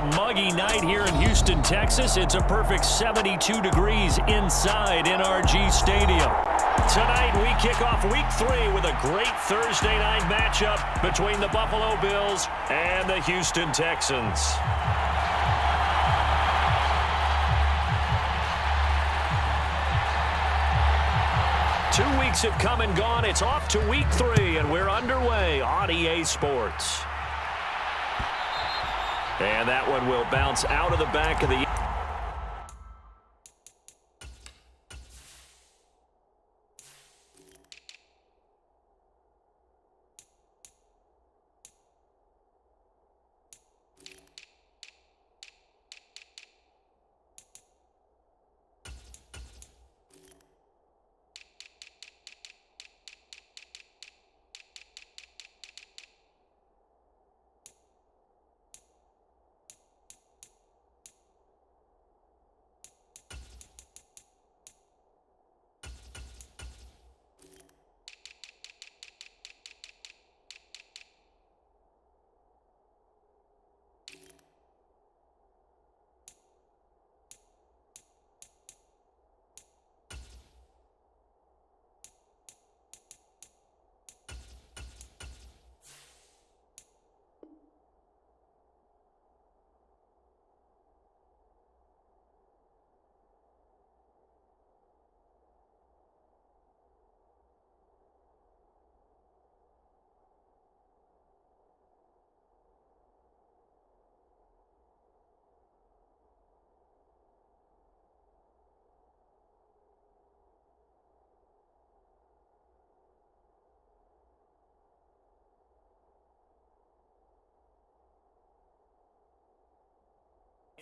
a muggy night here in Houston, Texas. It's a perfect 72 degrees inside NRG Stadium. Tonight, we kick off Week 3 with a great Thursday night matchup between the Buffalo Bills and the Houston Texans. 2 weeks have come and gone. It's off to Week 3, and we're underway on EA Sports. And that one will bounce out of the back of the...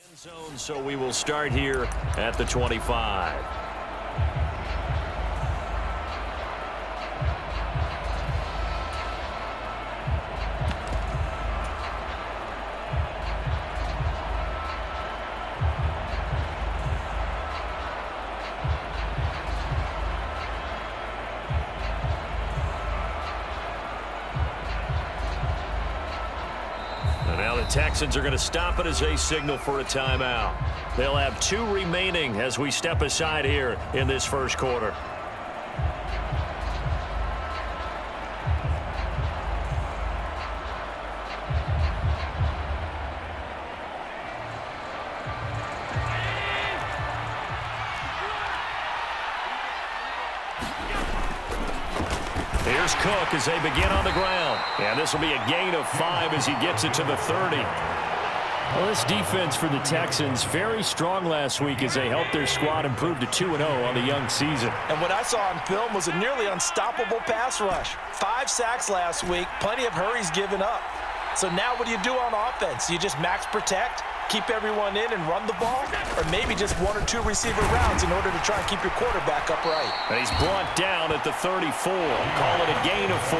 End zone, so we will start here at the 25. Texans are going to stop it as they signal for a timeout. They'll have 2 remaining as we step aside here in this first quarter. Here's Cook as they begin on the ground. And this will be a gain of 5 as he gets it to the 30. Well, this defense for the Texans, very strong last week as they helped their squad improve to 2-0 on the young season. And what I saw on film was a nearly unstoppable pass rush. 5 sacks last week, plenty of hurries given up. So now what do you do on offense? You just max protect, keep everyone in and run the ball, or maybe just 1 or 2 receiver routes in order to try and keep your quarterback upright. And he's brought down at the 34. Call it a gain of 4.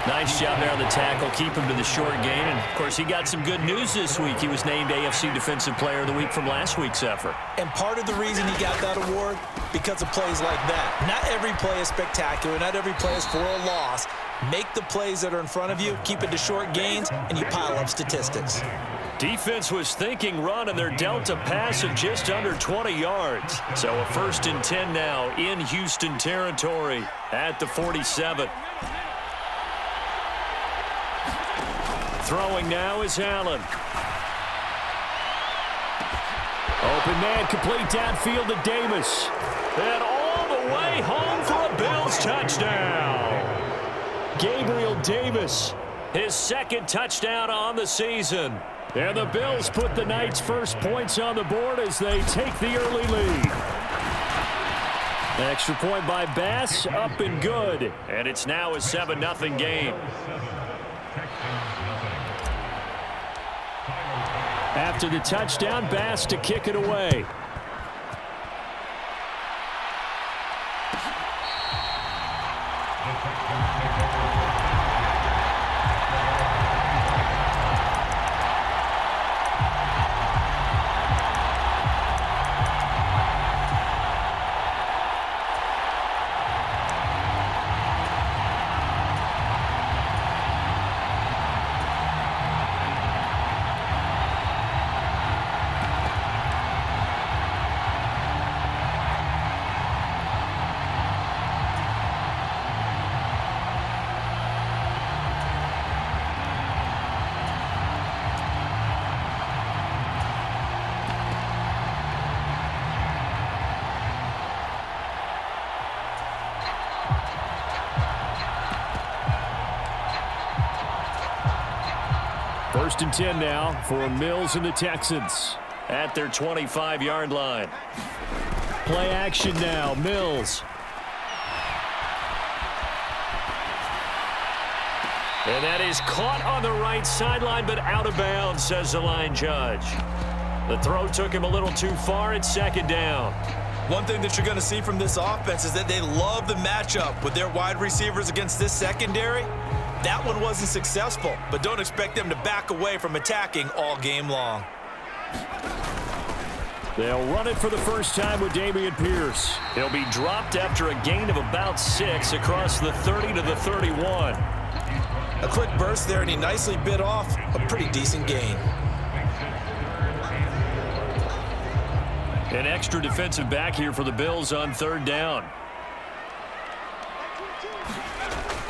Nice job there on the tackle. Keep him to the short gain. And, of course, he got some good news this week. He was named AFC Defensive Player of the Week from last week's effort. And part of the reason he got that award, because of plays like that. Not every play is spectacular. Not every play is for a loss. Make the plays that are in front of you, keep it to short gains, and you pile up statistics. Defense was thinking run, and they're dealt a pass of just under 20 yards. So a 1st and 10 now in Houston territory at the 47. Throwing now is Allen. Open man, complete downfield to Davis. And all the way home for a Bills touchdown. Gabriel Davis, his 2nd touchdown on the season. And the Bills put the night's first points on the board as they take the early lead. An extra point by Bass, up and good. And it's now a 7-0 game. After the touchdown, Bass to kick it away. First and 10 now for Mills and the Texans at their 25-yard line. Play action now. Mills. And that is caught on the right sideline, but out of bounds, says the line judge. The throw took him a little too far. It's second down. One thing that you're going to see from this offense is that they love the matchup with their wide receivers against this secondary. That one wasn't successful, but don't expect them to back away from attacking all game long. They'll run it for the first time with Dameon Pierce. He'll be dropped after a gain of about 6 across the 30 to the 31. A quick burst there, and he nicely bit off a pretty decent gain. An extra defensive back here for the Bills on third down.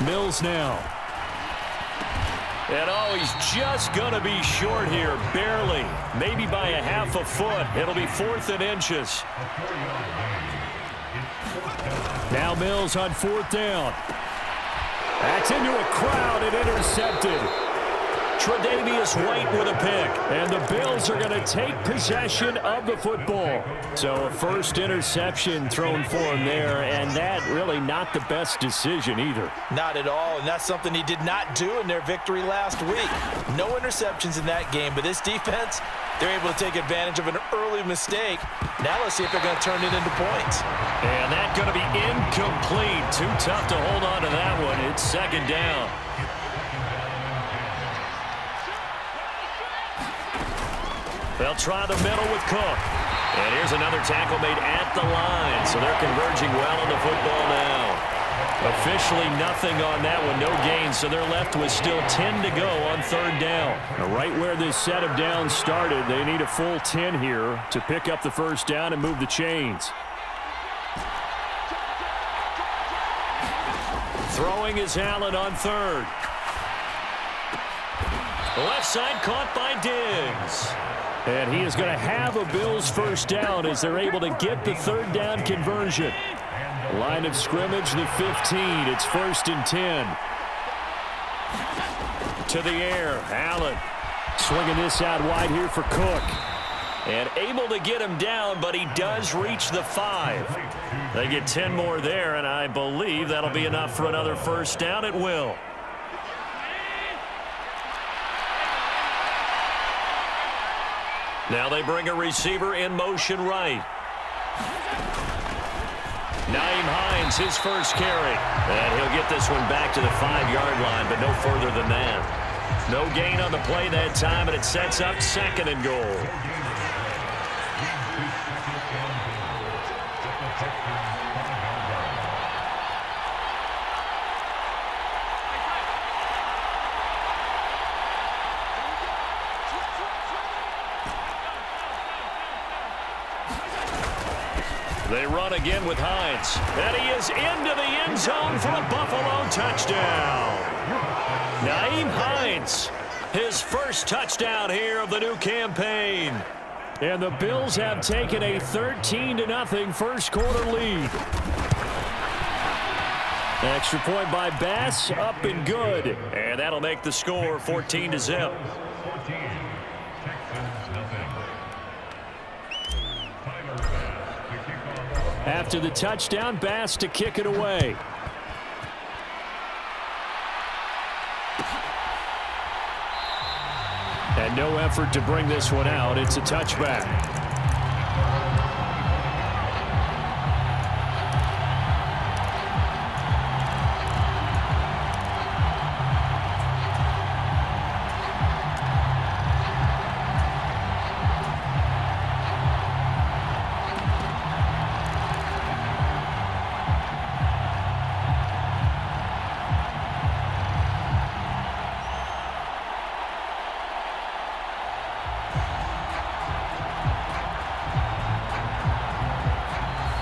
Mills now. And oh, he's just going to be short here, barely. Maybe by a half a foot. It'll be 4th and inches. Now Mills on 4th down. That's into a crowd and intercepted. Tre'Davious White with a pick. And the Bills are going to take possession of the football. So a first interception thrown for him there, and that really not the best decision either. Not at all, and that's something he did not do in their victory last week. No interceptions in that game, but this defense, they're able to take advantage of an early mistake. Now let's see if they're going to turn it into points. And that's going to be incomplete. Too tough to hold on to that one. It's second down. They'll try the middle with Cook. And here's another tackle made at the line. So they're converging well on the football now. Officially nothing on that one. No gain. So they're left with still 10 to go on third down. Now, right where this set of downs started, they need a full 10 here to pick up the first down and move the chains. Throwing is Allen on third. Left side caught by Diggs. And he is going to have a Bills first down as they're able to get the third down conversion. Line of scrimmage, the 15. It's 1st and 10. To the air, Allen. Swinging this out wide here for Cook. And able to get him down, but he does reach the 5. They get 10 more there, and I believe that'll be enough for another first down. It will. Now they bring a receiver in motion right. Nyheim Hines, his first carry. And he'll get this one back to the 5-yard line, but no further than that. No gain on the play that time, and it sets up 2nd and goal. They run again with Hines. And he is into the end zone for a Buffalo touchdown. Nyheim Hines, his first touchdown here of the new campaign. And the Bills have taken a 13-0 first quarter lead. Extra point by Bass, up and good. And that'll make the score 14-0. After the touchdown, Bass to kick it away. And no effort to bring this one out. It's a touchback.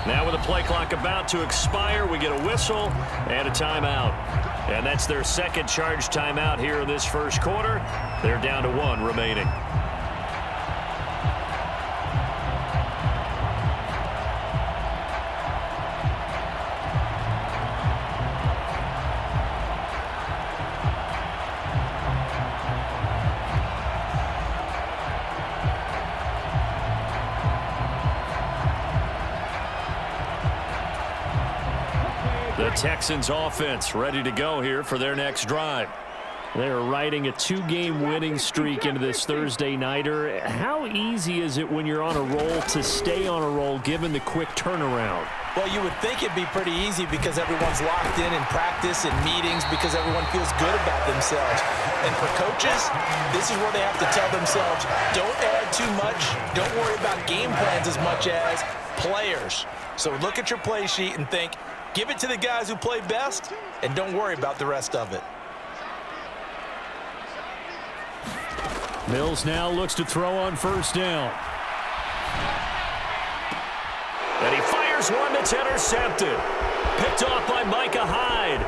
Now with the play clock about to expire, we get a whistle and a timeout. And that's their second charge timeout here in this first quarter. They're down to 1 remaining. The Texans offense ready to go here for their next drive. They're riding a 2-game winning streak into this Thursday nighter. How easy is it when you're on a roll to stay on a roll given the quick turnaround? Well, you would think it'd be pretty easy because everyone's locked in practice and meetings because everyone feels good about themselves. And for coaches, this is where they have to tell themselves, don't add too much, don't worry about game plans as much as players. So look at your play sheet and think, give it to the guys who play best, and don't worry about the rest of it. Mills now looks to throw on first down. And he fires one that's intercepted. Picked off by Micah Hyde.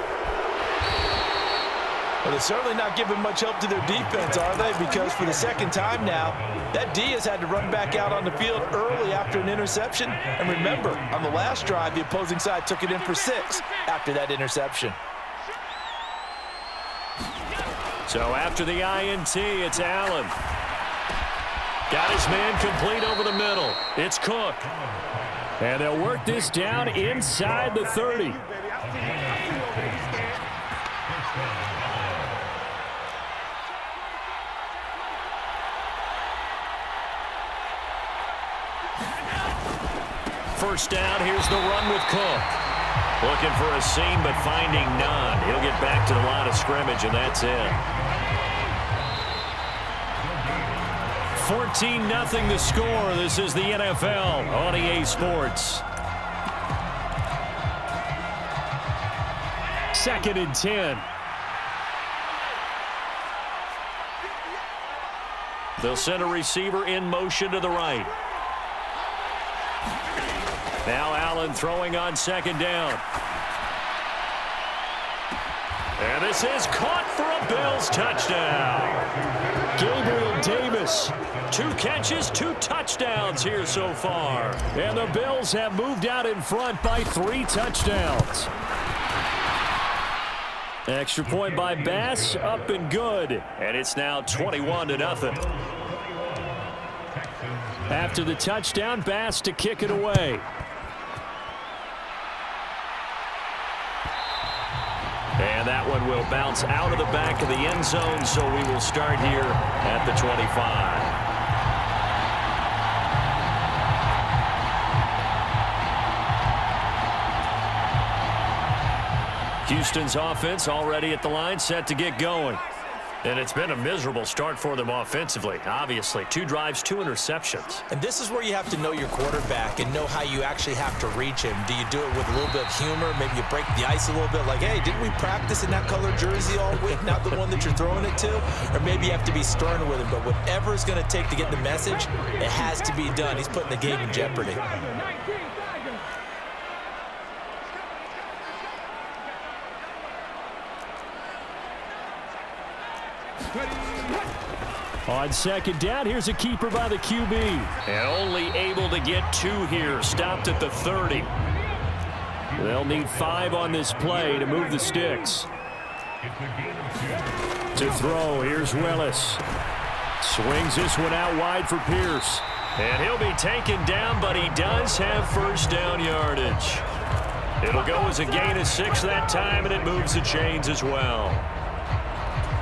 Well, they're certainly not giving much help to their defense, are they? Because for the second time now, that D has had to run back out on the field early after an interception. And remember, on the last drive, the opposing side took it in for 6 after that interception. So after the INT, it's Allen. Got his man complete over the middle. It's Cook. And they'll work this down inside the 30. First down, here's the run with Cook. Looking for a seam, but finding none. He'll get back to the line of scrimmage, and that's it. 14-0 the score. This is the NFL on EA Sports. 2nd and 10. They'll send a receiver in motion to the right. Now Allen throwing on 2nd down. And this is caught for a Bills touchdown. Gabriel Davis, 2 catches, 2 touchdowns here so far. And the Bills have moved out in front by 3 touchdowns. Extra point by Bass, up and good. And it's now 21-0. After the touchdown, Bass to kick it away. And that one will bounce out of the back of the end zone, so we will start here at the 25. Houston's offense already at the line, set to get going. And it's been a miserable start for them offensively, obviously. 2 drives, 2 interceptions. And this is where you have to know your quarterback and know how you actually have to reach him. Do you do it with a little bit of humor? Maybe you break the ice a little bit, like, hey, didn't we practice in that color jersey all week, not the one that you're throwing it to? Or maybe you have to be stern with him. But whatever it's going to take to get the message, it has to be done. He's putting the game in jeopardy. On 2nd down, here's a keeper by the QB. And only able to get 2 here. Stopped at the 30. They'll need 5 on this play to move the sticks. To throw, here's Willis. Swings this one out wide for Pierce. And he'll be taken down, but he does have first down yardage. It'll go as a gain of 6 that time, and it moves the chains as well.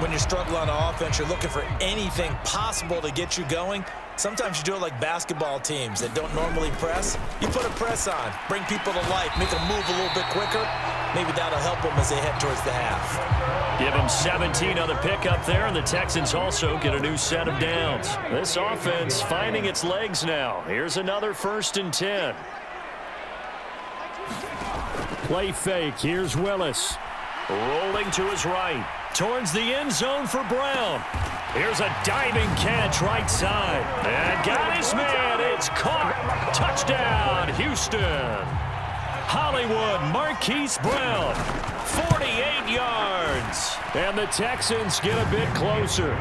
When you're struggling on offense, you're looking for anything possible to get you going. Sometimes you do it like basketball teams that don't normally press. You put a press on, bring people to life, make them move a little bit quicker. Maybe that'll help them as they head towards the half. Give them 17 on the pickup there, and the Texans also get a new set of downs. This offense finding its legs now. Here's another 1st and 10. Play fake. Here's Willis. Rolling to his right. Towards the end zone for Brown. Here's a diving catch right side. And got his man. It's caught. Touchdown, Houston. Hollywood Marquise Brown. 48 yards. And the Texans get a bit closer.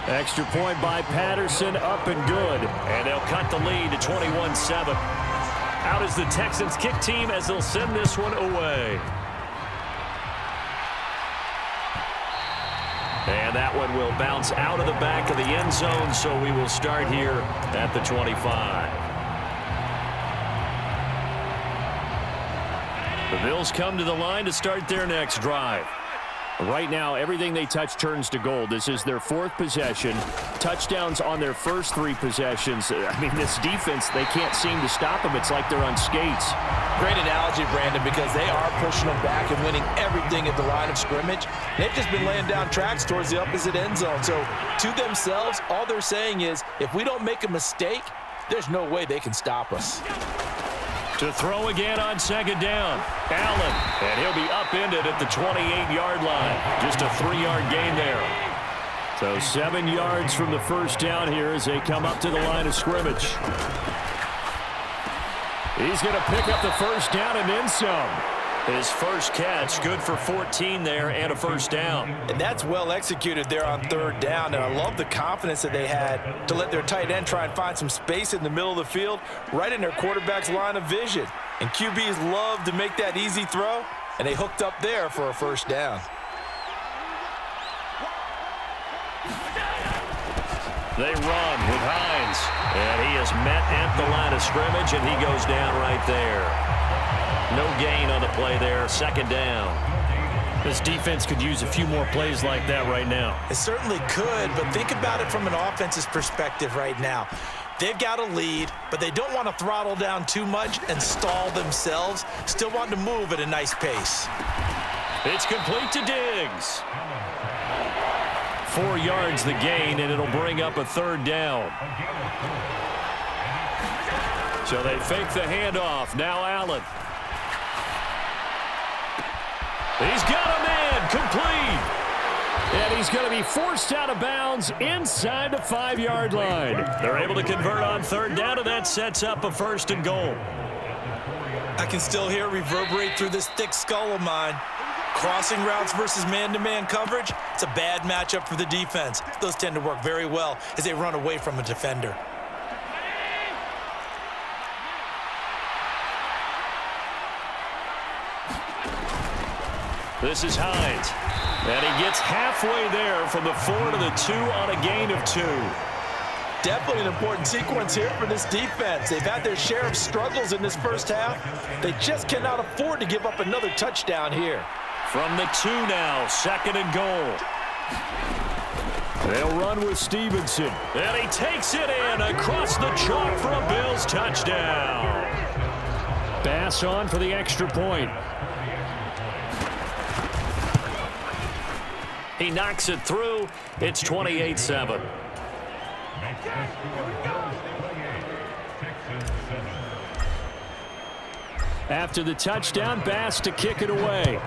Extra point by Patterson, up and good. And they'll cut the lead to 21-7. Out is the Texans kick team as they'll send this one away. And that one will bounce out of the back of the end zone, so we will start here at the 25. The Bills come to the line to start their next drive. Right now, everything they touch turns to gold. This is their fourth possession. Touchdowns on their first three possessions. I mean, this defense, they can't seem to stop them. It's like they're on skates. Great analogy, Brandon, because they are pushing them back and winning everything at the line of scrimmage. They've just been laying down tracks towards the opposite end zone. So to themselves, all they're saying is, if we don't make a mistake, there's no way they can stop us. To throw again on second down. Allen, and he'll be upended at the 28-yard line. Just a 3-yard gain there. So 7 yards from the first down here as they come up to the line of scrimmage. He's going to pick up the first down and then some. His first catch, good for 14 there and a first down. And that's well executed there on third down. And I love the confidence that they had to let their tight end try and find some space in the middle of the field, right in their quarterback's line of vision. And QBs love to make that easy throw, and they hooked up there for a first down. They run with Hines, and he is met at the line of scrimmage, and he goes down right there. No gain on the play there, second down. This defense could use a few more plays like that right now. It certainly could, but think about it from an offense's perspective right now. They've got a lead, but they don't want to throttle down too much and stall themselves. Still want to move at a nice pace. It's complete to Diggs. 4 yards the gain, and it'll bring up a third down. So they fake the handoff. Now Allen. He's got a man complete. And he's going to be forced out of bounds inside the 5-yard line. They're able to convert on third down, and that sets up a first and goal. I can still hear it reverberate through this thick skull of mine. Crossing routes versus man-to-man coverage, it's a bad matchup for the defense. Those tend to work very well as they run away from a defender. This is Hines. And he gets halfway there from the 4 to the 2 on a gain of 2. Definitely an important sequence here for this defense. They've had their share of struggles in this first half. They just cannot afford to give up another touchdown here. From the 2 now, second and goal. They'll run with Stevenson. And he takes it in across the chalk for a Bills touchdown. Pass on for the extra point. He knocks it through. It's 28-7. After the touchdown, Bass to kick it away.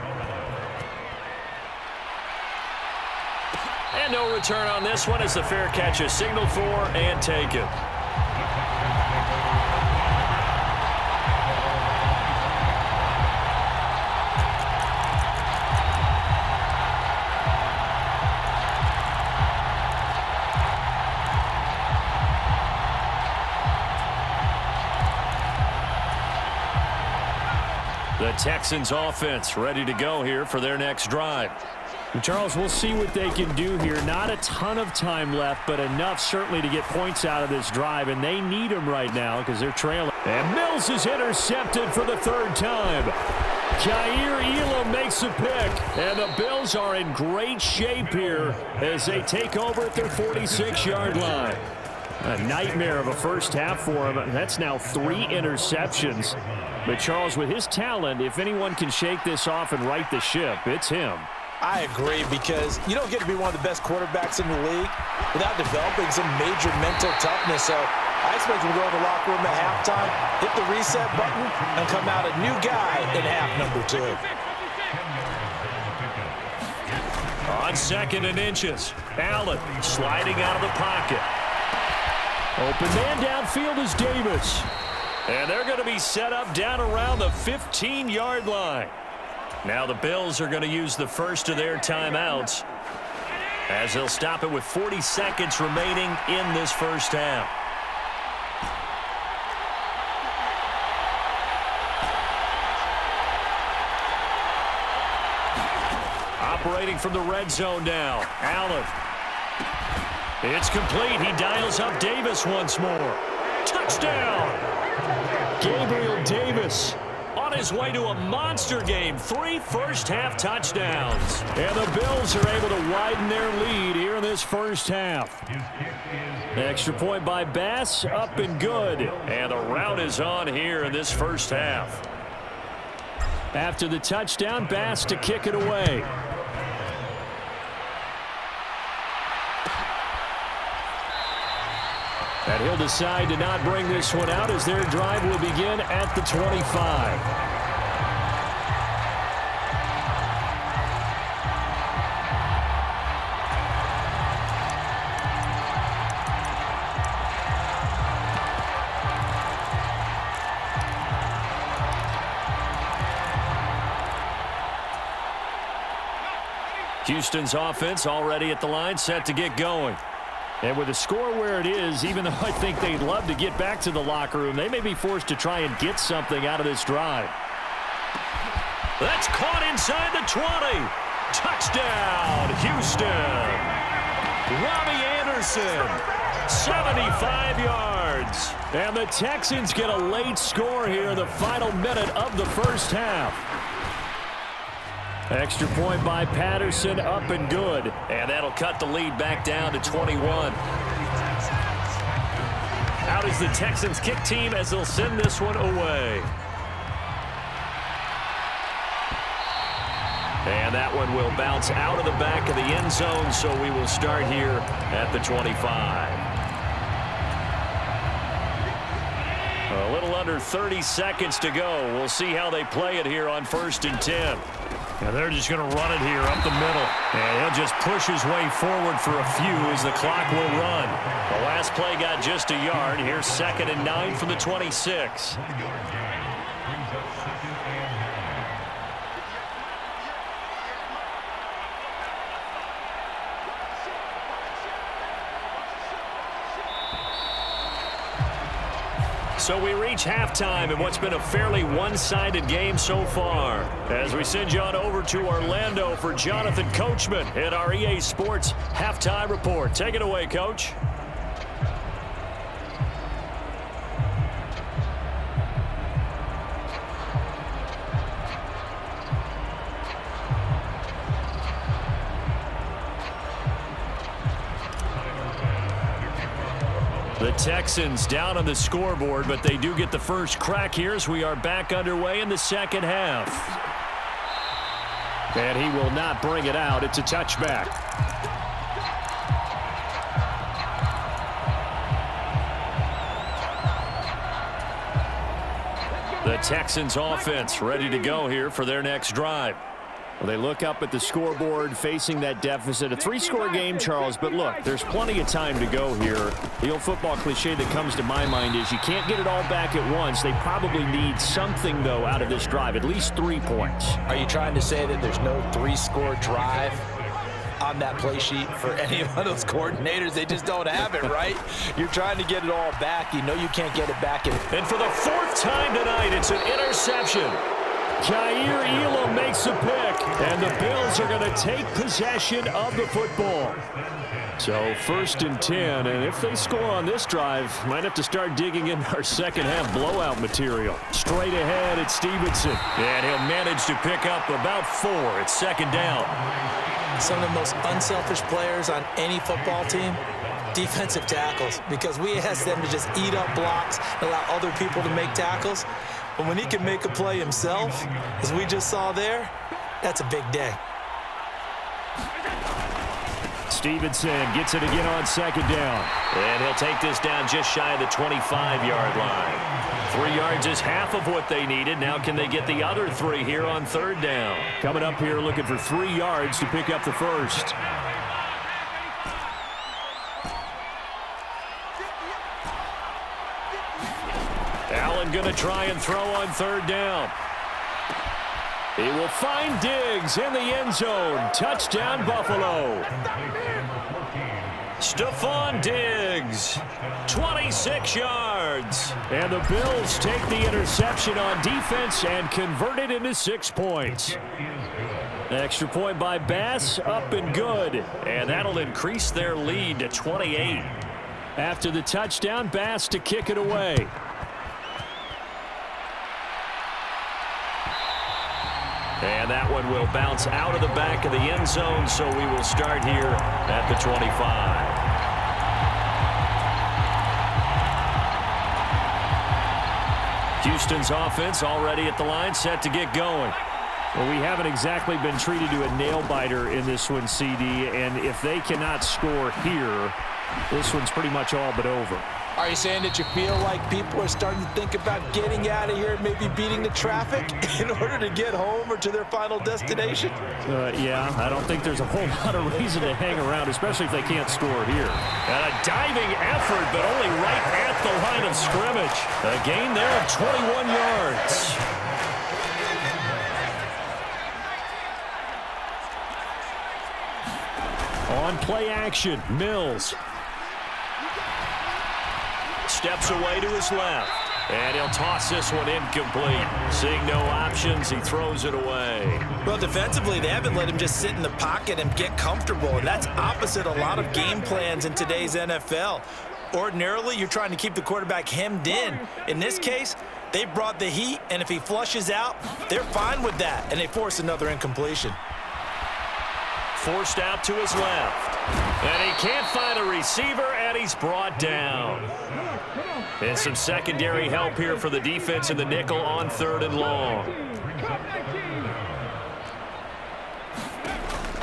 And no return on this one as the fair catch is signaled for and taken. The Texans offense ready to go here for their next drive. And Charles, we'll see what they can do here. Not a ton of time left, but enough certainly to get points out of this drive, and they need them right now because they're trailing. And Mills is intercepted for the third time. Kaiir Elam makes a pick, and the Bills are in great shape here as they take over at their 46-yard line. A nightmare of a first half for him. That's now 3 interceptions. But Charles, with his talent, if anyone can shake this off and right the ship, it's him. I agree, because you don't get to be one of the best quarterbacks in the league without developing some major mental toughness. So I expect him to go in the locker room at halftime, hit the reset button, and come out a new guy in half number 2. On second and inches, Allen sliding out of the pocket. Open man downfield is Davis. And they're going to be set up down around the 15-yard line. Now the Bills are going to use the first of their timeouts as they'll stop it with 40 seconds remaining in this first half. Operating from the red zone now, Allen. It's complete. He dials up Davis once more. Touchdown! Gabriel Davis on his way to a monster game. 3 first-half touchdowns. And the Bills are able to widen their lead here in this first half. Extra point by Bass, up and good. And the rout is on here in this first half. After the touchdown, Bass to kick it away. And he'll decide to not bring this one out as their drive will begin at the 25. Houston's offense already at the line, set to get going. And with the score where it is, even though I think they'd love to get back to the locker room, they may be forced to try and get something out of this drive. That's caught inside the 20. Touchdown, Houston. Robbie Anderson, 75 yards. And the Texans get a late score here in the final minute of the first half. Extra point by Patterson, up and good. And that'll cut the lead back down to 21. Out is the Texans kick team as they'll send this one away. And that one will bounce out of the back of the end zone, so we will start here at the 25. A little under 30 seconds to go. We'll see how they play it here on 1st and 10. And they're just going to run it here up the middle. And he'll just push his way forward for a few as the clock will run. The last play got just a yard. Here's 2nd and 9 from the 26. So we reach halftime in what's been a fairly one-sided game so far. As we send you on over to Orlando for Jonathan Coachman at our EA Sports Halftime Report. Take it away, Coach. The Texans down on the scoreboard, but they do get the first crack here as we are back underway in the second half. And he will not bring it out. It's a touchback. The Texans offense ready to go here for their next drive. Well, they look up at the scoreboard facing that deficit. A 3-score game, Charles, but look, there's plenty of time to go here. The old football cliche that comes to my mind is you can't get it all back at once. They probably need something, though, out of this drive, at least 3 points. Are you trying to say that there's no 3-score drive on that play sheet for any of those coordinators? They just don't have it, right? You're trying to get it all back. You know you can't get it back. And for the 4th time tonight, it's an interception. Jair Elam makes a pick, and the Bills are going to take possession of the football. So 1st and 10, and if they score on this drive, might have to start digging in our second half blowout material. Straight ahead, it's Stevenson, and he'll manage to pick up about 4. It's 2nd down. Some of the most unselfish players on any football team, defensive tackles, because we ask them to just eat up blocks, allow other people to make tackles. But when he can make a play himself, as we just saw there, that's a big day. Stevenson gets it again on 2nd down. And he'll take this down just shy of the 25-yard line. 3 yards is half of what they needed. Now can they get the other 3 here on 3rd down? Coming up here looking for 3 yards to pick up the first. Allen going to try and throw on 3rd down. He will find Diggs in the end zone. Touchdown, Buffalo. Stephon Diggs, 26 yards. And the Bills take the interception on defense and convert it into 6 points. Extra point by Bass, up and good. And that'll increase their lead to 28. After the touchdown, Bass to kick it away. And that one will bounce out of the back of the end zone, so we will start here at the 25. Houston's offense already at the line, set to get going. Well, we haven't exactly been treated to a nail-biter in this one, CD, and if they cannot score here, this one's pretty much all but over. Are you saying that you feel like people are starting to think about getting out of here, maybe beating the traffic in order to get home or to their final destination? Yeah, I don't think there's a whole lot of reason to hang around, especially if they can't score here. And a diving effort, but only right at the line of scrimmage. A gain there of 21 yards. On play action, Mills. Steps away to his left. And he'll toss this one incomplete. Seeing no options, he throws it away. Well, defensively, they haven't let him just sit in the pocket and get comfortable. And that's opposite a lot of game plans in today's NFL. Ordinarily, you're trying to keep the quarterback hemmed in. In this case, they brought the heat, and if he flushes out, they're fine with that, and they force another incompletion. Forced out to his left. And he can't find a receiver, and he's brought down. And some secondary help here for the defense in the nickel on 3rd and long.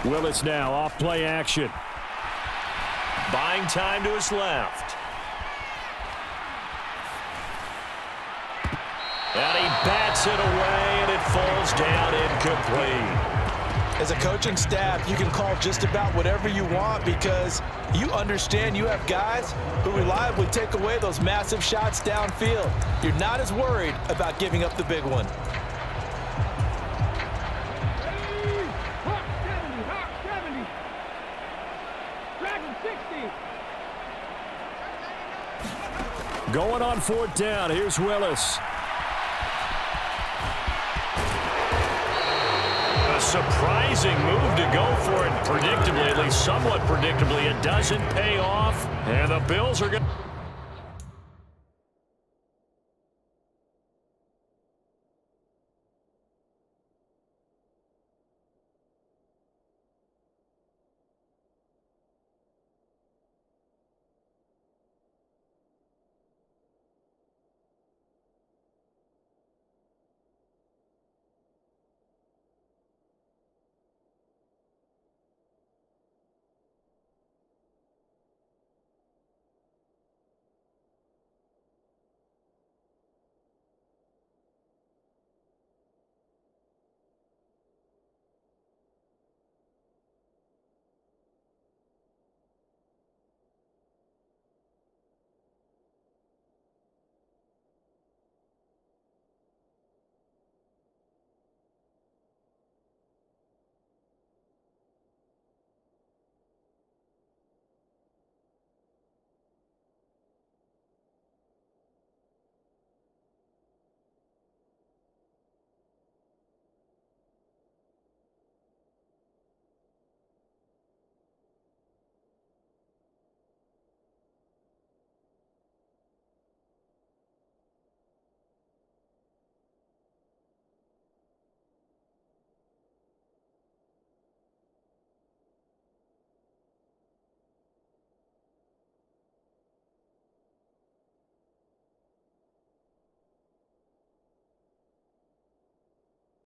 Willis now off play action. Buying time to his left. And he bats it away, and it falls down incomplete. As a coaching staff, you can call just about whatever you want because you understand you have guys who reliably take away those massive shots downfield. You're not as worried about giving up the big one. Going on 4th down. Here's Willis. A surprising move to go for it predictably, at least somewhat predictably. It doesn't pay off, and the Bills are going to...